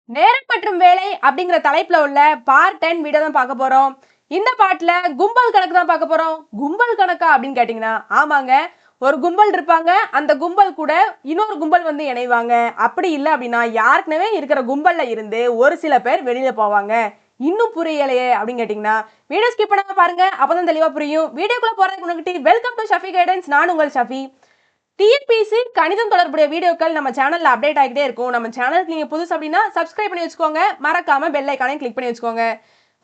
நேரம் மற்றும் வேலை அப்படிங்கிற தலைப்புல உள்ள பார்ட் 10 வீடியோ தான் பார்க்க போறோம். இந்த பாட்டுல கும்பல் கணக்கு தான் பார்க்க போறோம். கும்பல் கணக்கா அப்படின்னு கேட்டீங்கன்னா ஆமாங்க. ஒரு கும்பல் இருப்பாங்க, அந்த கும்பல் கூட இன்னொரு கும்பல் வந்து இணைவாங்க. அப்படி இல்லை அப்படின்னா யாருக்குனவே இருக்கிற கும்பல்ல இருந்து ஒரு சில பேர் வெளியில போவாங்க. இன்னும் புரியலையே அப்படின்னு கேட்டீங்கன்னா வீடியோ ஸ்கிப் பண்ணாம பாருங்க, அப்பதான் தெளிவா புரியும். வீடியோக்குள்ள போறதுக்கு முன்னாடி வெல்கம் டு ஷஃபி கைடன்ஸ். நான் உங்கள் ஷஃபி. டிஎன்பிசி கணிதம் தொடர்புடைய வீடியோக்கள் நம்ம சேனல்ல அப்டேட் ஆகிட்டே இருக்கும். நம்ம சேனலுக்கு நீங்க புதுசு அப்படின்னா சப்ஸ்கிரைப் பண்ணி வச்சுக்கோங்க, மறக்காம பெல் ஐக்கானையும் கிளிக் பண்ணி வச்சுக்கோங்க.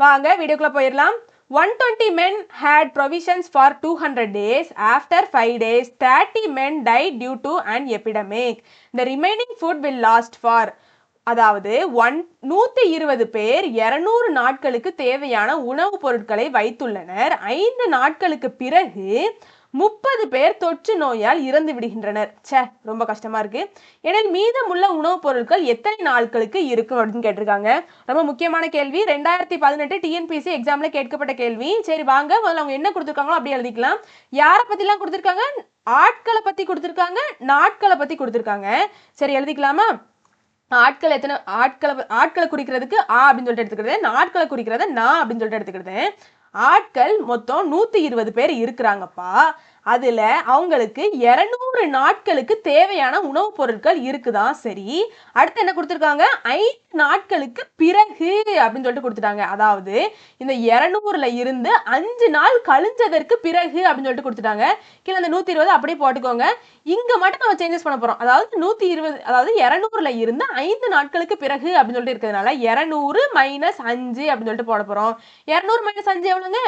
வாங்க வீடியோக்குள்ள போயிடலாம். 120 men had provisions for 200 days. After 5 days, 30 men died due to an epidemic. The remaining food will last for, அதாவது 120 பேர் 200 நாட்களுக்கு தேவையான உணவுப் பொருட்களை வைத்துள்ளனர். 5 நாட்களுக்கு பிறகு 30 பேர் தொற்று நோயால் இறந்து விடுகின்றனர். ரொம்ப கஷ்டமா இருக்கு. எனில் மீதமுள்ள உணவுப் பொருட்கள் எத்தனை நாட்களுக்கு இருக்கும் அப்படின்னு கேட்டிருக்காங்க. ரொம்ப முக்கியமான கேள்வி. 2018 டிஎன்பிசி எக்ஸாம்ல கேட்கப்பட்ட கேள்வி. சரி வாங்க முதல்ல அவங்க என்ன கொடுத்துருக்காங்களோ அப்படி எழுதிக்கலாம். யாரை பத்திலாம் கொடுத்துருக்காங்க? ஆட்களை பத்தி கொடுத்துருக்காங்க, நாட்களை பத்தி கொடுத்துருக்காங்க. சரி எழுதிக்கலாமா? ஆட்கள் எத்தனை ஆட்களை குறிக்கிறதுக்கு ஆ அப்படின்னு சொல்லிட்டு எடுத்துக்கிறது, நாட்களை குறிக்கிறத நான் அப்படின்னு சொல்லிட்டு எடுத்துக்கிறது. ஆட்கள் மொத்தம் 120 பேர் இருக்கிறாங்கப்பா. அதுல அவங்களுக்கு 200 நாட்களுக்கு தேவையான உணவுப் பொருட்கள் இருக்குதான். சரி, அடுத்து என்ன கொடுத்துருக்காங்க? 5 நாட்களுக்கு பிறகு அப்படின்னு சொல்லிட்டு கொடுத்துட்டாங்க. அதாவது இந்த 200ல இருந்து 5 நாள் கழிஞ்சதற்கு பிறகு அப்படின்னு சொல்லிட்டு கொடுத்துட்டாங்க. கீழே அந்த 120 அப்படியே போட்டுக்கோங்க. இங்க மட்டும் நம்ம சேஞ்சஸ் பண்ண போறோம். அதாவது 120, அதாவது 200ல இருந்து 5 நாட்களுக்கு பிறகு அப்படின்னு சொல்லிட்டு இருக்கிறதுனால 200 - 5 அப்படின்னு சொல்லிட்டு போட போறோம். 200 - 5 எவ்வளவுங்க?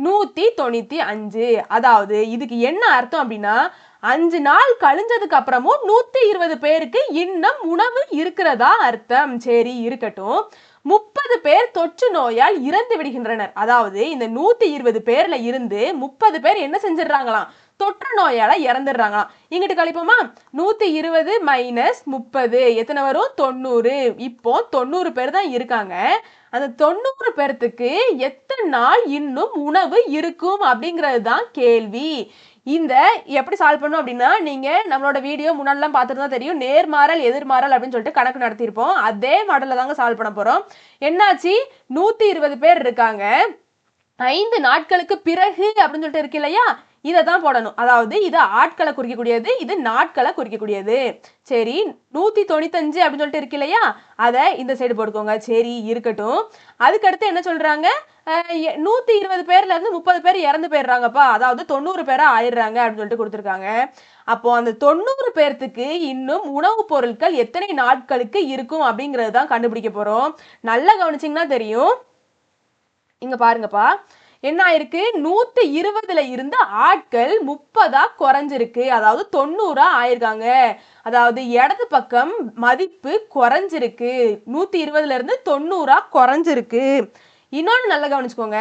195. அதாவது இதுக்கு என்ன அர்த்தம் அப்படின்னா 5 நாள் கழிஞ்சதுக்கு அப்புறமும் 120 பேருக்கு இன்னும் உணவு இருக்கிறதா அர்த்தம். சரி இருக்கட்டும். 30 பேர் தொற்று நோயால் இறந்து விடுகின்றனர். அதாவது இந்த 120 பேர்ல இருந்து 30 பேர் என்ன செஞ்சிடறாங்களாம்? தொற்று நோயால இறந்துடுறாங்களாம். இங்கிட்டு கழிப்போமா? 120 - 30 எத்தனை வரும்? 90. இப்போ 90 பேர் தான் இருக்காங்க. அந்த 90 பேர்த்துக்கு எத்தனை நாள் இன்னும் உணவு இருக்கும் அப்படிங்கிறது தான் கேள்வி. இந்த எப்படி சால்வ் பண்ணும் அப்படின்னா, நீங்க நம்மளோட வீடியோ முன்னாடிலாம் பார்த்துட்டு தான் தெரியும். நேர்மாறல் எதிர்மாறல் அப்படின்னு சொல்லிட்டு கணக்கு நடத்தியிருப்போம். அதே மாடல்ல தாங்க சால்வ் பண்ண போறோம். என்னாச்சு? 120 பேர் இருக்காங்க. 5 நாட்களுக்கு பிறகு அப்படின்னு சொல்லிட்டு இருக்கு இல்லையா, இதை தான் போடணும். அதாவது இது ஆட்களை குறிக்கக்கூடியது, இது நாட்களை குறிக்கக்கூடியது. சரி, 195 அப்படின்னு சொல்லிட்டு இருக்கு இல்லையா, அதை இந்த சைடு போட்டுக்கோங்க. சரி இருக்கட்டும். அதுக்கடுத்து என்ன சொல்றாங்க? 120 பேர்ல இருந்து 30 பேர் இறந்து போயிடுறாங்கப்பா. அதாவது 90 பேரா ஆயிடுறாங்க அப்படின்னு சொல்லிட்டு கொடுத்துருக்காங்க. அப்போ அந்த 90 பேர்த்துக்கு இன்னும் உணவுப் பொருட்கள் எத்தனை நாட்களுக்கு இருக்கும் அப்படிங்கிறது தான் கண்டுபிடிக்க போறோம். நல்லா கவனிச்சிங்கன்னா தெரியும். இங்க பாருங்கப்பா, என்ன ஆயிருக்கு? 120ல இருந்து ஆட்கள் 30ஆ குறைஞ்சிருக்கு. அதாவது 90ஆ ஆயிருக்காங்க. அதாவது இடது பக்கம் மதிப்பு குறைஞ்சிருக்கு. 120ல இருந்து 90ஆ குறைஞ்சிருக்கு. இன்னொன்னு நல்லா கவனிச்சுக்கோங்க.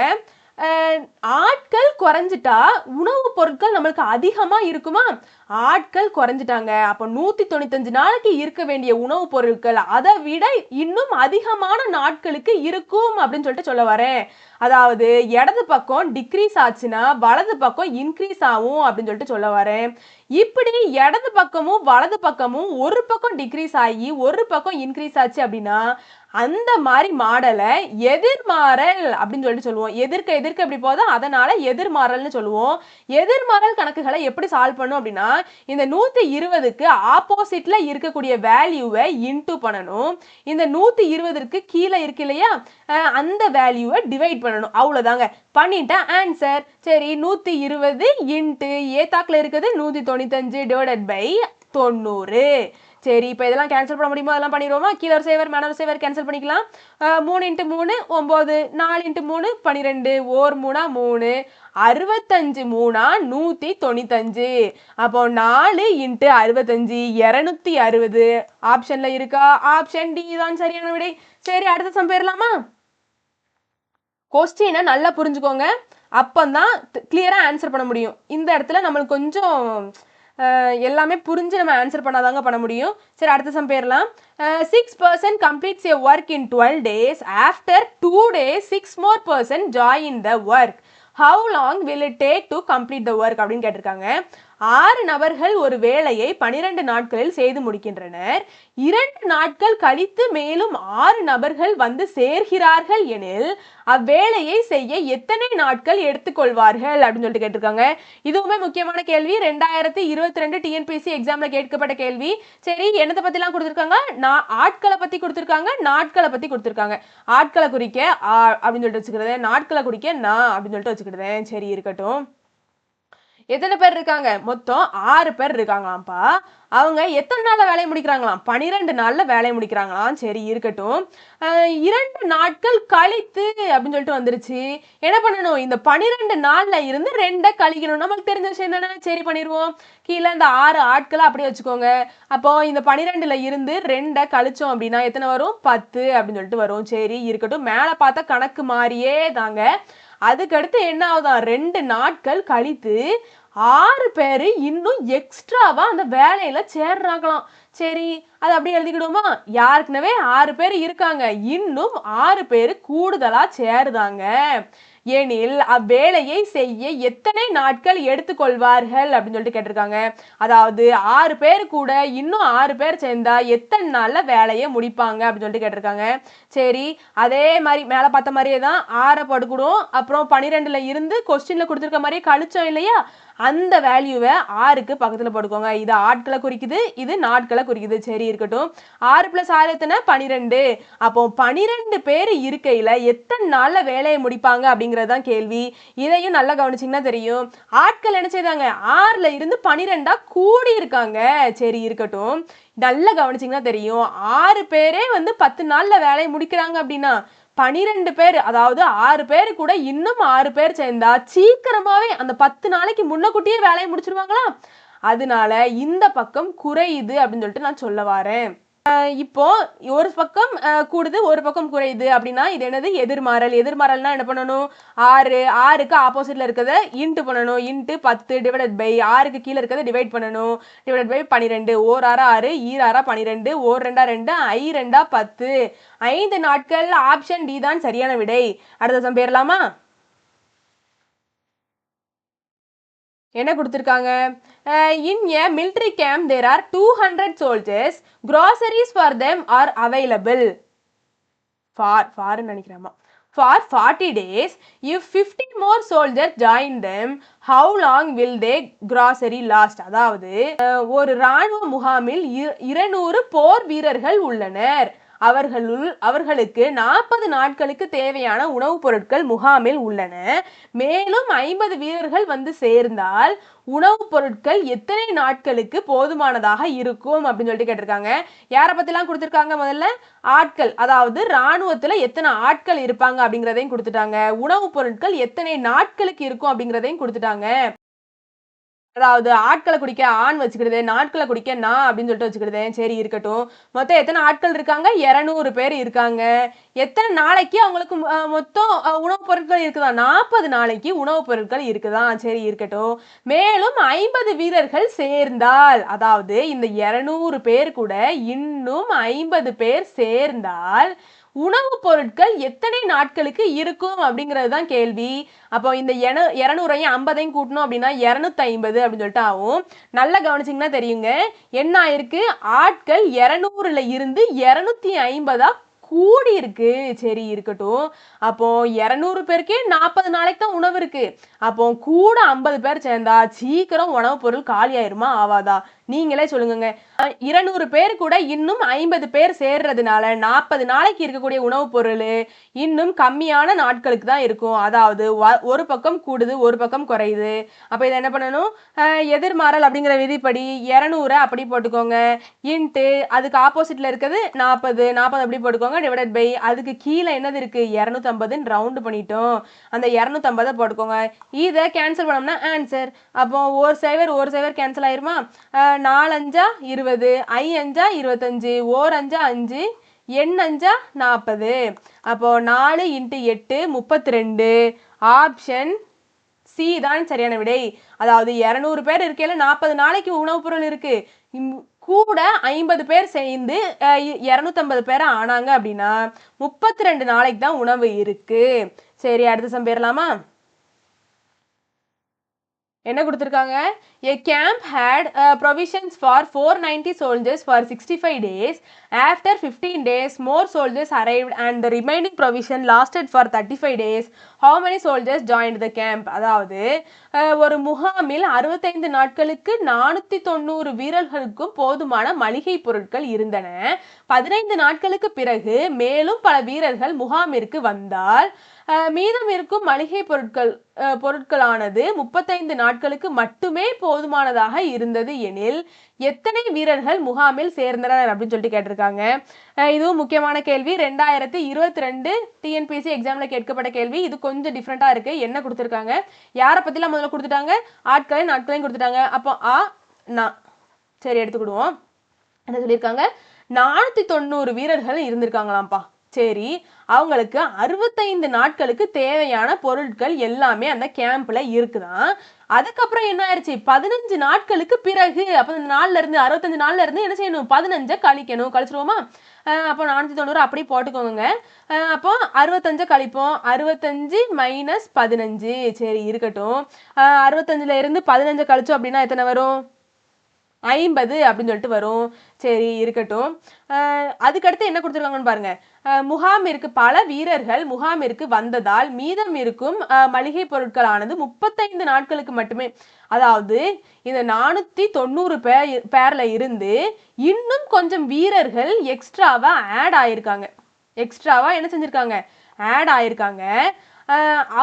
ஆட்கள் குறைஞ்சிட்டா உணவுப் பொருட்கள் நம்மளுக்கு அதிகமா இருக்குமா? ஆட்கள் குறைஞ்சிட்டாங்க. அப்போ 195 நாளைக்கு இருக்க வேண்டிய உணவுப் பொருட்கள் அதை விட இன்னும் அதிகமான நாட்களுக்கு இருக்கும் அப்படின்னு சொல்லிட்டு சொல்ல வரேன். அதாவது இடது பக்கம் டிக்ரீஸ் ஆச்சுன்னா வலது பக்கம் இன்க்ரீஸ் ஆகும் அப்படின்னு சொல்லிட்டு சொல்ல வரேன். இப்படி இடது பக்கமும் வலது பக்கமும் ஒரு பக்கம் டிக்ரீஸ் ஆகி ஒரு பக்கம் இன்க்ரீஸ் ஆச்சு அப்படின்னா அந்த மாதிரி மாடலை எதிர்மாறல் அப்படின்னு சொல்லிட்டு சொல்லுவோம். எதிர்க்க எதிர்க்க எப்படி போதும், அதனால எதிர்மாறல்னு சொல்லுவோம். எதிர்மாறல் கணக்குகளை எப்படி சால்வ் பண்ணும் அப்படின்னா, இந்த 120க்கு ஆப்போசிட்ல இருக்கக்கூடிய வேல்யூவை இன்டூ பண்ணணும். இந்த 120க்கு கீழே இருக்கு இல்லையா, அந்த வேல்யூவை டிவைட் பண்ணணும். அவ்வளவுதாங்க. பண்ணிட்டா ஆன்சர். சரி, 120 இன்ட்டு ஏத்தாக்குல இருக்குது 195 டிவைடட் பை 90. சரி, இப்போ இதெல்லாம் கேன்சல் பண்ண முடியுமோ? அதெல்லாம் பண்ணிடுவோமா? கீழே ஒரு சேவர் மேலே ஒரு சேவர் கேன்சல் பண்ணிக்கலாம். 3 × 3 9, 4 × 3 12, 1 3 3, 65 3 195. அப்போ 4 × 65 260 ஆப்ஷன்ல இருக்கா? ஆப்ஷன் டி தான் சரியான விடை. சரி, அடுத்த சம் போயிடலாமா? கொஸ்டினை நல்லா புரிஞ்சுக்கோங்க, அப்பந்தான் கிளியரா ஆன்சர் பண்ண முடியும். இந்த இடத்துல நம்மளுக்கு கொஞ்சம் எல்லாமே புரிஞ்சு நம்ம ஆன்சர் பண்ணாதாங்க பண்ண முடியும். சரி, அடுத்த சம் போயிடலாம். 6% completes a work in 12 days. After 2 days 6 more person join the work. How long will it take to complete the work அப்படின்னு கேட்டிருக்காங்க. 6 நபர்கள் ஒரு வேலையை 12 நாட்களில் செய்து முடிக்கின்றனர். 2 நாட்கள் கழித்து மேலும் 6 நபர்கள் வந்து சேர்கிறார்கள் எனில் அவ்வேலையை செய்ய எத்தனை நாட்கள் எடுத்துக்கொள்வார்கள் அப்படின்னு சொல்லிட்டு கேட்டிருக்காங்க. இதுவுமே முக்கியமான கேள்வி. 2022 டிஎன்பிஎஸ்சி எக்ஸாம்ல கேட்கப்பட்ட கேள்வி. சரி, என்னத்தை பத்தி எல்லாம் கொடுத்திருக்காங்க? ஆட்களை பத்தி கொடுத்திருக்காங்க, நாட்களை பத்தி கொடுத்திருக்காங்க. ஆட்களை குறிக்க அப்படின்னு சொல்லிட்டு வச்சுக்கிறேன், நாட்களை குறிக்க நான் அப்படின்னு சொல்லிட்டு வச்சுக்கிட்டேன். சரி, இருக்கட்டும். எத்தனை பேர் இருக்காங்க? மொத்தம் 6 பேர் இருக்காங்களாம்ப்பா. அவங்க எத்தனை நாள்ல வேலையை முடிக்கிறாங்களாம்? 12 நாள்ல வேலையை முடிக்கிறாங்களாம். சரி, இருக்கட்டும். 2 நாட்கள் கழித்து அப்படின்னு சொல்லிட்டு வந்துருச்சு. என்ன பண்ணணும்? இந்த 12 நாள்ல இருந்து 2 கழிக்கணும். நமக்கு தெரிஞ்ச விஷயம் தானே. சரி, பண்ணிடுவோம். கீழே இந்த 6 ஆட்களை அப்படியே வச்சுக்கோங்க. அப்போ இந்த 12ல இருந்து 2 கழிச்சோம் அப்படின்னா எத்தனை வரும்? 10 அப்படின்னு சொல்லிட்டு வரும். சரி, இருக்கட்டும். மேல பார்த்தா கணக்கு மாதிரியே தாங்க. அதுக்கடுத்து என்ன ஆகுதான்? 2 நாட்கள் கழித்து 6 பேரு இன்னும் எக்ஸ்ட்ராவா அந்த வேலையில சேர்றாங்களாம். சரி, அது அப்படியே எழுதிக்கிடுவோமா? யாருக்குனவே 6 பேர் இருக்காங்க, இன்னும் 6 பேர் கூடுதலா சேருதாங்க எனில் அவ்வேலையை செய்ய எத்தனை நாட்கள் எடுத்துக்கொள்வார்கள் அப்படின்னு சொல்லிட்டு கேட்டிருக்காங்க. அதாவது 6 பேர் கூட இன்னும் 6 பேர் சேர்ந்தா எத்தனை நாள்ல வேலையை முடிப்பாங்க அப்படின்னு சொல்லிட்டு கேட்டிருக்காங்க. சரி, அதே மாதிரி மேல பார்த்த மாதிரியே தான் 6 படுக்கணும். அப்புறம் 12ல இருந்து கொஸ்டின்ல கொடுத்துருக்க மாதிரியே கழிச்சோம் இல்லையா? அந்த வேல்யூவை 6க்கு பக்கத்துல போட்டுக்கோங்க. இது ஆட்களை குறிக்குது, இது நாட்களை குறிக்குது. சரி, இருக்கட்டும். 6 + 6 எத்தனை? 12. அப்போ 12 பேர் இருக்கையில எத்தனை நாள்ல வேலையை முடிப்பாங்க அப்படிங்கறதுதான் கேள்வி. இதையும் நல்லா கவனிச்சிங்கன்னா தெரியும். ஆட்கள் என்ன செய்தாங்க? 6ல இருந்து 12ஆ கூடி இருக்காங்க. சரி, இருக்கட்டும். நல்லா கவனிச்சிங்கன்னா தெரியும். 6 பேரே வந்து 10 நாள்ல வேலையை முடிக்கிறாங்க அப்படின்னா 12 பேர், அதாவது 6 பேர் கூட இன்னும் 6 பேர் சேர்ந்தா சீக்கிரமாவே அந்த 10 நாளைக்கு முன்னக்கூட்டியே வேலையை முடிச்சிருவாங்களா? அதனால இந்த பக்கம் குறையுது அப்படின்னு சொல்லிட்டு நான் சொல்ல வரேன். இப்போ ஒரு பக்கம் கூடுது, ஒரு பக்கம் குறையுது அப்படின்னா இது என்னது? எதிர்மாறல். எதிர்மாறல்னா என்ன பண்ணணும்? 6க்கு ஆப்போசிட்ல இருக்கிறத இன்ட்டு பண்ணணும். இன்ட்டு 10 டிவைடட் பை 6க்கு கீழே இருக்கிறத டிவைட் பண்ணணும். Divide by 12. ஓர் 6 6, ஈர் 6 12, ஓர் 2 2, ஐ 2 10. 5 நாட்கள். ஆப்ஷன் டி தான் சரியான விடை. அடுத்த சம் பேரலாமா? என்ன கொடுத்திருக்காங்க? In a military camp there are 200 soldiers. Groceries for them are available for நினைக்கிறேன். For 40 days. If 50 more soldiers join them, how long will they grocery last? அதாவது ஒரு ராணுவ முகாமில் 200 போர் வீரர்கள் உள்ளனர். அவர்களுக்கு 40 நாட்களுக்கு தேவையான உணவுப் பொருட்கள் முகாமில் உள்ளன. மேலும் 50 வீரர்கள் வந்து சேர்ந்தால் உணவுப் பொருட்கள் எத்தனை நாட்களுக்கு போதுமானதாக இருக்கும் அப்படின்னு சொல்லிட்டு கேட்டிருக்காங்க. யாரை பத்திலாம் கொடுத்திருக்காங்க? முதல்ல ஆட்கள், அதாவது ராணுவத்துல எத்தனை ஆட்கள் இருப்பாங்க அப்படிங்கிறதையும் கொடுத்துட்டாங்க. உணவுப் பொருட்கள் எத்தனை நாட்களுக்கு இருக்கும் அப்படிங்கிறதையும் கொடுத்துட்டாங்க. அதாவது ஆட்களை குடிக்க ஆண் வச்சுக்கிடுது, நாட்களை குடிக்க நான் அப்படின்னு சொல்லிட்டு வச்சுக்கிடுது. சரி, இருக்கட்டும். மொத்தம் எத்தனை ஆட்கள் இருக்காங்க? 200 பேர் இருக்காங்க. எத்தனை நாளைக்கு அவங்களுக்கு மொத்தம் உணவுப் பொருட்கள் இருக்குதான்? 40 நாளைக்கு உணவுப் பொருட்கள் இருக்குதான். சரி, இருக்கட்டும். மேலும் 50 வீரர்கள் சேர்ந்தால், அதாவது இந்த 200 பேர் கூட இன்னும் 50 பேர் சேர்ந்தால் உணவுப் பொருட்கள் எத்தனை நாட்களுக்கு இருக்கும் அப்படிங்கிறது தான் கேள்வி. அப்போ இந்த 200ஐயும் 50ஐயும் கூட்டணும் அப்படின்னா 250 அப்படின்னு சொல்லிட்டு ஆகும். நல்லா கவனிச்சிங்கன்னா தெரியுங்க. என்ன ஆயிருக்கு? ஆட்கள் 200ல இருந்து 250ஆ கூடி இருக்கு. சரி, இருக்கட்டும். அப்போ 200 பேருக்கே 40 நாளைக்கு தான் உணவு இருக்கு. அப்போ கூட 50 பேர் சேர்ந்தா சீக்கிரம் உணவுப் பொருள் காலி ஆயிருமா ஆவாதா? நீங்களே சொல்லுங்க. 200 பேர் கூட இன்னும் 50 பேர் சேர்றதுனால 40 நாளைக்கு இருக்கக்கூடிய உணவுப் பொருள் இன்னும் கம்மியான நாட்களுக்கு தான் இருக்கும். அதாவது ஒரு பக்கம் கூடுது, ஒரு பக்கம் குறையுது. அப்ப இதை என்ன பண்ணணும்? எதிர்மாறல் அப்படிங்கிற விதிப்படி 200 அப்படி போட்டுக்கோங்க. இன்ட்டு அதுக்கு ஆப்போசிட்ல இருக்கிறது 40 அப்படி போட்டுக்கோங்க. டிவைடட் பை அதுக்கு கீழே என்னது இருக்கு? 250 ரவுண்ட் பண்ணிட்டோம். அந்த 250 போட்டுக்கோங்க. இதை கேன்சல் பண்ணோம்னா ஆன்சர். அப்போ ஒரு சைவர் கேன்சல் ஆயிருமா? 4 5 20, ஐ 5 25, ஓர் 5 5, எண் 5 40. அப்போ 4 × 8 32. ஆப்ஷன் சி தான் சரியான விடை. அதாவது 200 பேர் இருக்கையில 40 நாளைக்கு உணவுப் பொருள் இருக்கு. கூட 50 பேர் சேர்ந்து 250 பேர் ஆனாங்க அப்படின்னா 32 நாளைக்கு தான் உணவு இருக்கு. சரி, அடுத்த சம் பேரலாமா? என்ன கொடுத்துருக்காங்க? A camp had provisions for 490 soldiers for 65 days. After 15 days, more soldiers arrived and the remaining provision lasted for 35 days. How many soldiers joined the camp? அதாவது ஒரு முகாமில் 65 நாட்களுக்கு 490 வீரர்களுக்கும் போதுமான மளிகை பொருட்கள் இருந்தன. 15 நாட்களுக்கு பிறகு மேலும் பல வீரர்கள் முகாமிற்கு வந்தால் மீதம் இருக்கும் மளிகை பொருட்களானது 35 நாட்களுக்கு மட்டுமே போதுமானதாக இருந்தது எனில் எத்தனை வீரர்கள் முகாமில் சேர்ந்தனர் அப்படின்னு சொல்லிட்டு கேட்டிருக்காங்க. இதுவும் முக்கியமான கேள்வி. 2022 டிஎன்பிஎஸ்சி எக்ஸாம்ல கேட்கப்பட்ட கேள்வி. இது கொஞ்சம் டிஃப்ரெண்டா இருக்கு. என்ன கொடுத்துருக்காங்க? யாரை பத்திலாம் முதல்ல கொடுத்துட்டாங்க? ஆட்களையும் நாட்களையும் கொடுத்துட்டாங்க. அப்போ சரி எடுத்துக்கிடுவோம். என்ன சொல்லியிருக்காங்க? 490 வீரர்கள் இருந்திருக்காங்களாம்ப்பா. சரி, அவங்களுக்கு 65 நாட்களுக்கு தேவையான பொருட்கள் எல்லாமே அந்த கேம்ப்ல இருக்குதான். அதுக்கப்புறம் என்ன ஆயிடுச்சு? 15 நாட்களுக்கு பிறகு, அப்ப 65 நாள்ல இருந்து என்ன செய்யணும்? 15 கழிக்கணும். கழிச்சிருவோமா? அப்போ 490 அப்படி போட்டுக்கோங்க. அப்போ 65 கழிப்போம். 65 மைனஸ் 15. சரி இருக்கட்டும். 65ல இருந்து 15 கழிச்சோம் அப்படின்னா எத்தனை வரும்? 50 அப்படின்னு சொல்லிட்டு வரும். சரி இருக்கட்டும். அதுக்கடுத்து என்ன கொடுத்துருக்காங்கன்னு பாருங்க. முகாமிற்கு பல வீரர்கள் முகாமிற்கு வந்ததால் மீதம் இருக்கும் மளிகை பொருட்களானது 35 நாட்களுக்கு மட்டுமே. அதாவது இந்த 490 பேர்ல இருந்து இன்னும் கொஞ்சம் வீரர்கள் எக்ஸ்ட்ராவா ஆட் ஆயிருக்காங்க. எக்ஸ்ட்ராவா என்ன செஞ்சிருக்காங்க? ஆட் ஆயிருக்காங்க.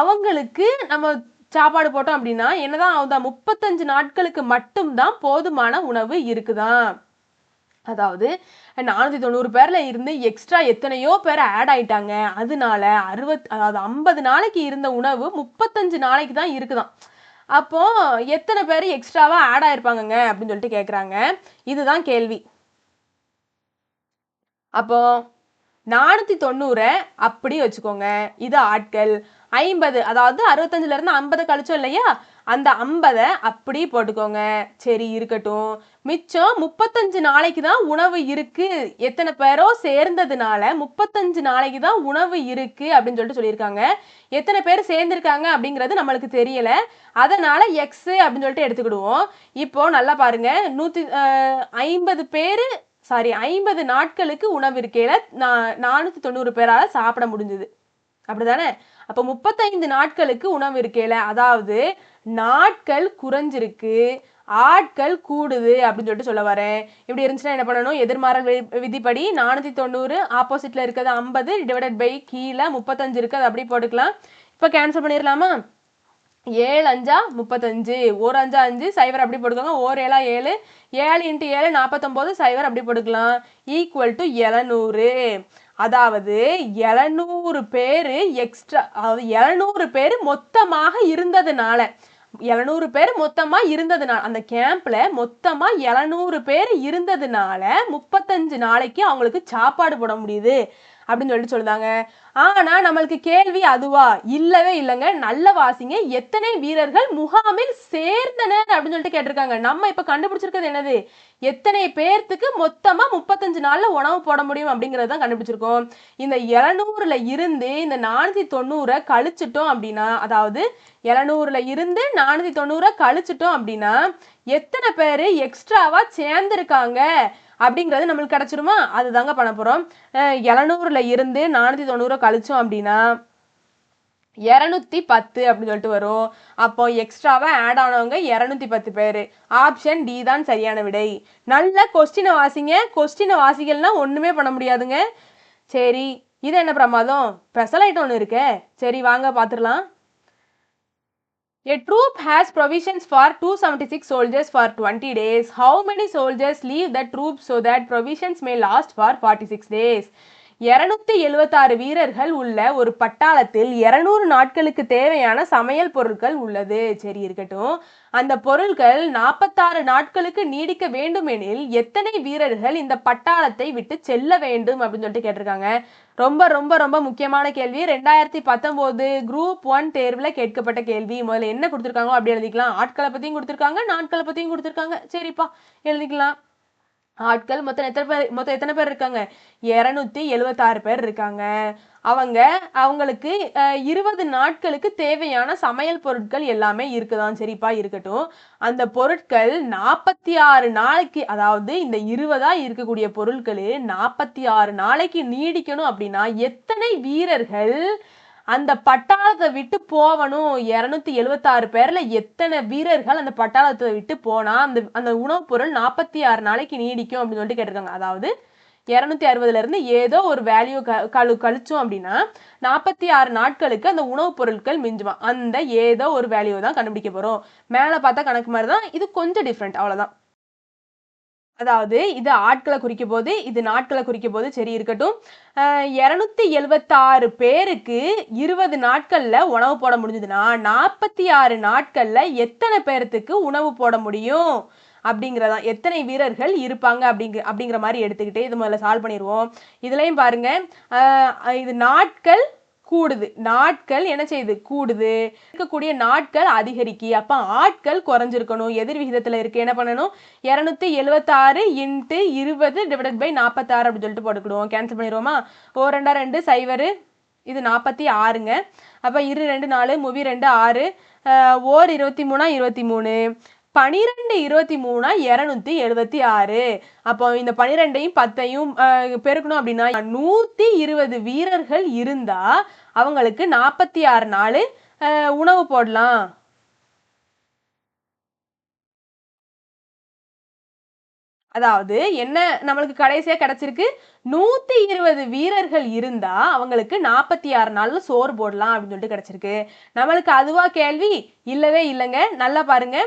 அவங்களுக்கு நம்ம சாப்பாடு போட்டோம் அப்படின்னா என்னதான் ஆகுதா? 35 நாட்களுக்கு மட்டும்தான் போதுமான உணவு இருக்குதான். அதாவது 490 பேர்ல இருந்து எக்ஸ்ட்ரா எத்தனையோ பேர் ஆட் ஆயிட்டாங்க. அதனால 50 நாளைக்கு இருந்த உணவு 35 நாளைக்கு தான் இருக்குதான். அப்போ எத்தனை பேர் எக்ஸ்ட்ராவா ஆட் ஆயிருப்பாங்க அப்படின்னு சொல்லிட்டு கேக்குறாங்க. இதுதான் கேள்வி. அப்போ 490 அப்படி வச்சுக்கோங்க. இது ஆட்கள். 50, அதாவது 65ல இருந்து 50 கழிச்சோம் இல்லையா? அந்த 50 அப்படி போட்டுக்கோங்க. சரி இருக்கட்டும். மிச்சம் 35 நாளைக்கு தான் உணவு இருக்கு. எத்தனை பேரோ சேர்ந்ததுனால 35 நாளைக்கு தான் உணவு இருக்கு அப்படின்னு சொல்லிட்டு சொல்லியிருக்காங்க. எத்தனை பேர் சேர்ந்திருக்காங்க அப்படிங்கிறது நம்மளுக்கு தெரியல. அதனால எக்ஸ் அப்படின்னு சொல்லிட்டு எடுத்துக்கிடுவோம். இப்போ நல்லா பாருங்க. 50 நாட்களுக்கு உணவு இருக்கையில 490 பேரால சாப்பிட முடிஞ்சது. அப்படிதானே? அப்ப 35 நாட்களுக்கு உணவு இருக்கையில, அதாவது நாட்கள் குறைஞ்சிருக்கு, ஆட்கள் கூடுது அப்படின்னு சொல்லிட்டு சொல்ல வரேன். இப்படி இருந்துச்சுன்னா என்ன பண்ணணும்? எதிர்மாறல் விதிப்படி 490 ஆப்போசிட்ல இருக்கிறது 50 டிவைடட் பை கீழே 35 இருக்கு, அது அப்படி போட்டுக்கலாம். இப்ப கேன்சல் பண்ணிடலாமா? 7 5 35, 1 5 5, 0 அப்படி போட்டுக்கோங்க. 1 7 7, 7 × 7 49, 0 அப்படி போட்டுக்கலாம். Equal to 700. அதாவது 700 பேரு எக்ஸ்ட்ரா, அதாவது 700 பேர் மொத்தமாக இருந்ததுனால, 700 பேர் மொத்தமா இருந்ததுனால, அந்த கேம்ப்ல மொத்தமா 700 பேர் இருந்ததுனால 35 நாளைக்கு அவங்களுக்கு சாப்பாடு போட முடியுது அப்படின்னு சொல்லிட்டு சொல்லுதாங்க. ஆனா நம்மளுக்கு கேள்வி அதுவா? இல்லவே இல்லைங்க. நல்ல வாசிங்க. எத்தனை வீரர்கள் முகாமில் சேர்ந்தனர் அப்படின்னு சொல்லிட்டு கேட்டிருக்காங்க. நம்ம இப்ப கண்டுபிடிச்சிருக்கிறது என்னது? எத்தனை பேர்த்துக்கு மொத்தமா 35 நாள்ல உணவு போட முடியும் அப்படிங்கறது தான் கண்டுபிடிச்சிருக்கோம். இந்த 700ல இருந்து இந்த 490 கழிச்சிட்டோம் அப்படின்னா, அதாவது 700ல இருந்து 490 கழிச்சிட்டோம் அப்படின்னா எத்தனை பேரு எக்ஸ்ட்ராவா சேர்ந்திருக்காங்க அப்படிங்கிறது நம்மளுக்கு கிடைச்சிருமா? அதுதாங்க பண்ண போறோம். 700ல இருந்து 490 கழிச்சோம் அப்படின்னா 210 அப்படின்னு சொல்லிட்டு வரும். அப்போ எக்ஸ்ட்ராவா ஆட் ஆனவங்க 210 பேரு. ஆப்ஷன் டி தான் சரியான விடை. நல்ல கொஸ்டினை வாசிங்க. கொஸ்டினை வாசிக்கலன்னா ஒண்ணுமே பண்ண முடியாதுங்க. சரி, இது என்ன பிரமாதம்? ஸ்பெஷல் ஐட்டம் ஒன்று இருக்கே. சரி வாங்க பார்த்துடலாம். A troop has provisions for 276 soldiers for 20 days. How many soldiers leave the troop so that provisions may last for 46 days? 276 வீரர்கள் உள்ள ஒரு பட்டாளத்தில் 200 நாட்களுக்கு தேவையான சமையல் பொருட்கள் உள்ளது. சரி இருக்கட்டும். அந்த பொருட்கள் 46 நாட்களுக்கு நீடிக்க வேண்டும் எனில் எத்தனை வீரர்கள் இந்த பட்டாளத்தை விட்டு செல்ல வேண்டும் அப்படின்னு சொல்லிட்டு கேட்டிருக்காங்க. ரொம்ப ரொம்ப ரொம்ப முக்கியமான கேள்வி. 2019 குரூப் 1 தேர்வுல கேட்கப்பட்ட கேள்வி. முதல்ல என்ன கொடுத்துருக்காங்களோ அப்படி எழுதிக்கலாம். ஆட்களை பத்தியும் கொடுத்துருக்காங்க, நாட்களை பத்தியும் கொடுத்துருக்காங்க. சரிப்பா எழுதிக்கலாம். ஆட்கள் மொத்தம் எத்தனை பேர் இருக்காங்க? 276 பேர் இருக்காங்க. அவங்களுக்கு 20 நாட்களுக்கு தேவையான சமையல் பொருட்கள் எல்லாமே இருக்குதான். சரிப்பா, இருக்கட்டும். அந்த பொருட்கள் 46 நாளைக்கு, அதாவது இந்த 20ஆ இருக்கக்கூடிய பொருட்கள் 46 நாளைக்கு நீடிக்கணும் அப்படின்னா எத்தனை வீரர்கள் அந்த பட்டாளத்தை விட்டு போகணும்? 276 பேர்ல எத்தனை வீரர்கள் அந்த பட்டாளத்தை விட்டு போனா அந்த உணவுப் பொருள் 46 நாளைக்கு நீடிக்கும் அப்படின்னு சொல்லிட்டு கேட்டிருக்காங்க. அதாவது 260ல இருந்து ஏதோ ஒரு வேல்யூ கழிச்சோம் அப்படின்னா 46 நாட்களுக்கு அந்த உணவுப் பொருட்கள் மிஞ்சுமா. அந்த ஏதோ ஒரு வேல்யூ தான் கண்டுபிடிக்க போறோம். மேல பார்த்தா கணக்கு மாதிரி தான், இது கொஞ்சம் டிஃப்ரெண்ட், அவ்வளவுதான். அதாவது இது ஆட்களை குறிக்க போது, இது நாட்களை குறிக்க போது. சரி, இருக்கட்டும். 276 பேருக்கு 20 நாட்கள்ல உணவு போட முடிஞ்சதுன்னா 46 நாட்கள்ல எத்தனை பேர்த்துக்கு உணவு போட முடியும் அப்படிங்கிறதா. எத்தனை வீரர்கள் இருப்பாங்க அப்படிங்கிற மாதிரி எடுத்துக்கிட்டு இது முதல்ல சால்வ் பண்ணிடுவோம். இதுலயும் பாருங்க, இது நாட்கள் கூடுது. நாட்கள் என்ன செய்யுது? கூடுது. இருக்கக்கூடிய நாட்கள் அதிகரிக்கி. அப்ப ஆட்கள் குறைஞ்சிருக்கணும். எதிர் விகிதத்துல இருக்கு. என்ன பண்ணணும்? 276 × 20 ÷ 46 அப்படின்னு சொல்லிட்டு போட்டுக்கிடுவோம். கேன்சல் பண்ணிடுவோமா? 2 2 0, இது 46ங்க. அப்ப 2 2 4, 3 2 6, 23 23, 12 23 276. அப்போ இந்த 12ஐயும் 10ஐயும் பெருக்கணும் அப்படின்னா 120 வீரர்கள் இருந்தா அவங்களுக்கு 46 நாள் உணவு போடலாம். அதாவது என்ன நம்மளுக்கு கடைசியா கிடைச்சிருக்கு? 120 வீரர்கள் இருந்தா அவங்களுக்கு 46 நாள்ல சோறு போடலாம் அப்படின்னு சொல்லிட்டு கிடைச்சிருக்கு. நம்மளுக்கு அதுவா கேள்வி? இல்லவே இல்லைங்க. நல்லா பாருங்க,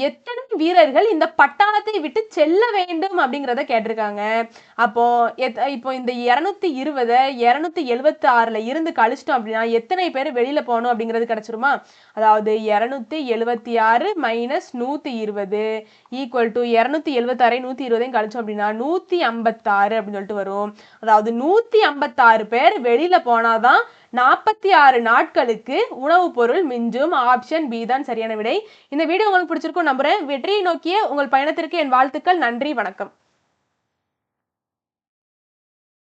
எத்தனை வீரர்கள் இந்த பட்டாளத்தை விட்டு செல்ல வேண்டும் அப்படிங்கிறத கேட்டிருக்காங்க. அப்போ இப்போ இந்த 220 276ல இருந்து கழிச்சிட்டோம் அப்படின்னா எத்தனை பேர் வெளியில போகணும் அப்படிங்கிறது கிடைச்சிருமா? அதாவது 276 - 120 ஈக்குவல் டு 276 120 கழிச்சோம் அப்படின்னா 156 அப்படின்னு சொல்லிட்டு வரும். அதாவது 156 பேர் வெளியில போனாதான் 46 நாட்களுக்கு உணவுப் பொருள் மிஞ்சும். ஆப்ஷன் பி தான் சரியான விடை. இந்த வீடியோ உங்களுக்கு பிடிச்சிருக்கும் நம்புறேன். வெற்றியை நோக்கிய உங்கள் பயணத்திற்கு என் வாழ்த்துக்கள். நன்றி, வணக்கம்.